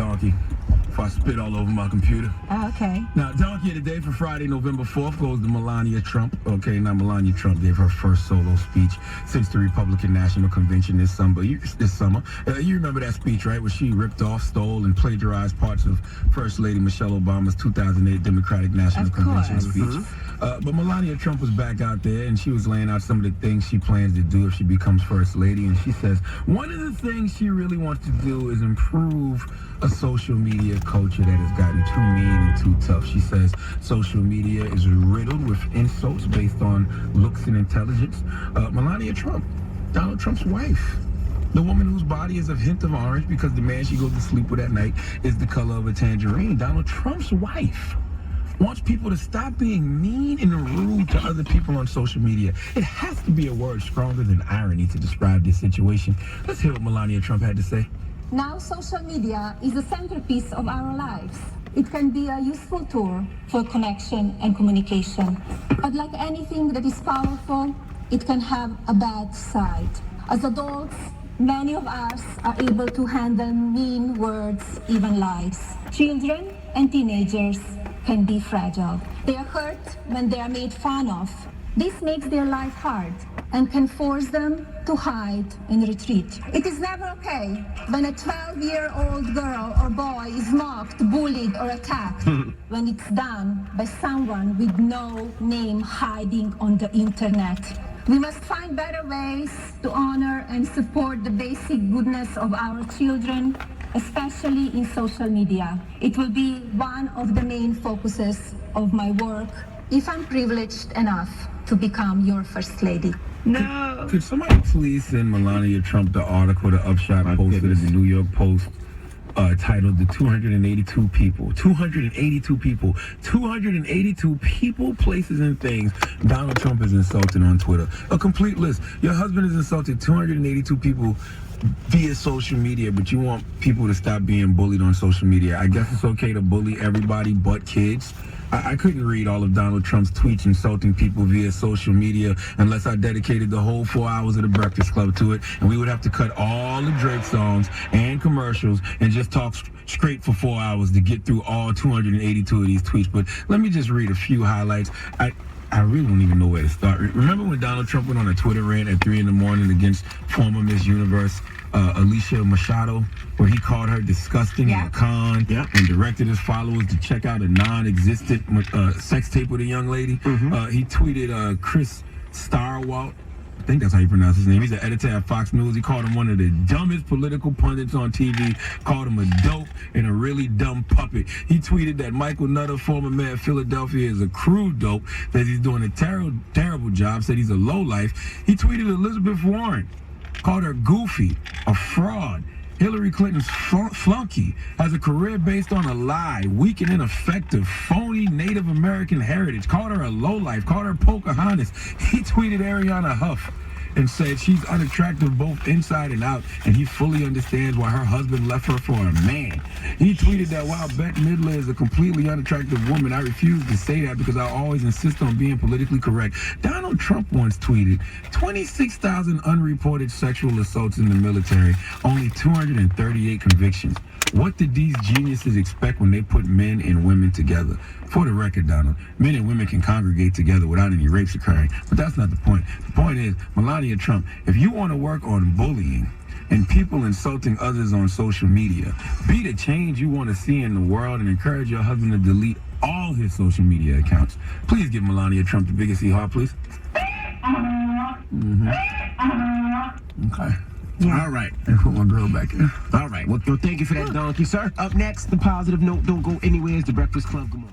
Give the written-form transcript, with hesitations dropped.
donkey before I spit all over my computer. Oh, okay. Now, donkey of the day for Friday, November 4th goes to Melania Trump. Okay, now Melania Trump gave her first solo speech since the Republican National Convention this summer. You remember that speech, right, where she ripped off, stole, and plagiarized parts of First Lady Michelle Obama's 2008 Democratic National Convention speech. But Melania Trump was back out there, and she was laying out some of the things she plans to do if she becomes First Lady. And she says one of the things she really wants to do is improve a social media culture that has gotten too mean and too tough. She says social media is riddled with insults based on looks and intelligence. Melania Trump, Donald Trump's wife, the woman whose body is a hint of orange because the man she goes to sleep with at night is the color of a tangerine. Donald Trump's wife wants people to stop being mean and rude to other people on social media. It has to be a word stronger than irony to describe this situation. Let's hear what Melania Trump had to say. Now social media is the centerpiece of our lives. It can be a useful tool for connection and communication. But like anything that is powerful, it can have a bad side. As adults, many of us are able to handle mean words, even lies. Children and teenagers can be fragile. They are hurt when they are made fun of. This makes their life hard and can force them to hide and retreat. It is never okay when a 12-year-old girl or boy is mocked, bullied, or attacked when it's done by someone with no name hiding on the internet. We must find better ways to honor and support the basic goodness of our children, especially in social media. It will be one of the main focuses of my work if I'm privileged enough to become your First Lady. No. Could somebody please send Melania Trump the article the Upshot posted in the New York Post titled The 282 People. 282 people. 282 people, places, and things Donald Trump is insulting on Twitter. A complete list. Your husband has insulted 282 people via social media, but you want people to stop being bullied on social media. I guess it's okay to bully everybody but kids. I couldn't read all of Donald Trump's tweets insulting people via social media unless I dedicated the whole 4 hours of the Breakfast Club to it, and we would have to cut all the Drake songs and commercials and just talk straight for 4 hours to get through all 282 of these tweets. But let me just read a few highlights. I really don't even know where to start. Remember when Donald Trump went on a Twitter rant at 3 a.m. against former Miss Universe, Alicia Machado, where he called her disgusting and a con and directed his followers to check out a non-existent sex tape with a young lady? He tweeted Chris Starwalt, I think that's how you pronounce his name. He's the editor at Fox News. He called him one of the dumbest political pundits on TV, called him a dope and a really dumb puppet. He tweeted that Michael Nutter, former mayor of Philadelphia, is a crude dope, that he's doing a terrible job, said he's a lowlife. He tweeted Elizabeth Warren, called her goofy, a fraud. Hillary Clinton's flunky has a career based on a lie, weak and ineffective, phony Native American heritage. Called her a lowlife, called her Pocahontas. He tweeted Ariana Huff and said she's unattractive both inside and out, and he fully understands why her husband left her for a man. He tweeted that while Bette Midler is a completely unattractive woman, I refuse to say that because I always insist on being politically correct. Donald Trump once tweeted, 26,000 unreported sexual assaults in the military, only 238 convictions. What did these geniuses expect when they put men and women together? For the record, Donald, men and women can congregate together without any rapes occurring, but that's not the point. The point is, Melania Trump, if you want to work on bullying and people insulting others on social media, be the change you want to see in the world and encourage your husband to delete all his social media accounts. Please give Melania Trump the biggest hee-haw, please. Okay. Yeah. All right. And put my girl back in. All right. Well, thank you for that, donkey, sir. Up next, the positive note. Don't go anywhere. It's the Breakfast Club. Good morning.